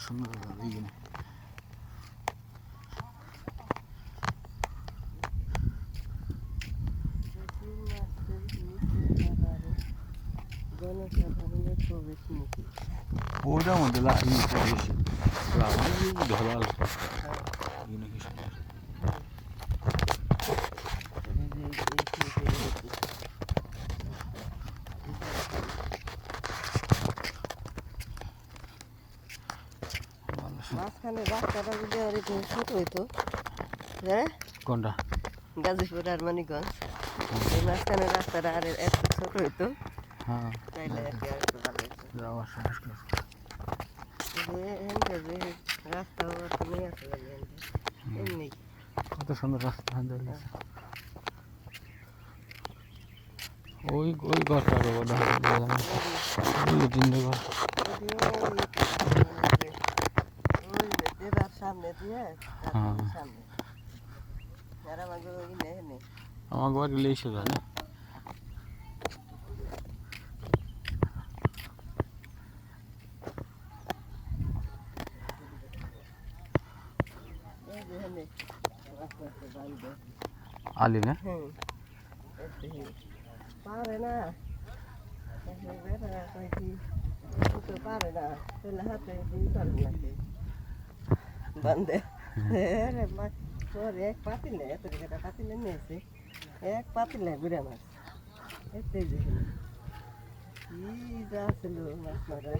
সুন্দর এইখানে জনসাধারণের প্রবেশ নিষেধ। ওইটার মধ্যে বেশি ধরা নাকি সুন্দর মাঝখানে রাস্তাটা যদি আর একটু ছোট হইতো, হ্যাঁ কোনটা গাজীপুর আর মানিকগঞ্জ, এই মাঝখানে রাস্তাটা আর একটু ছোট হইতো, হ্যাঁ তাইলে আর কি আর একটু ভালো হইতো। যাওয়ার সংস্কার যে রাস্তা তো নেই আছে এমনি কত সুন্দর রাস্তা দেখেছে ওই ওই ঘরটা তিনটে ঘর সামনে দিয়ে হ্যাঁ সামনে আর আমাকে নেই আমার ঘর গেলে এসে যায় না আলি না পারে না পারে না তাহলে হাতে পারে না বান্ধে এক পাতিলে এত টাকা পাতিলে নিয়েছে এক পাতিলে ঘুরে মাছ এতে কি যা ছিল মাছ মারা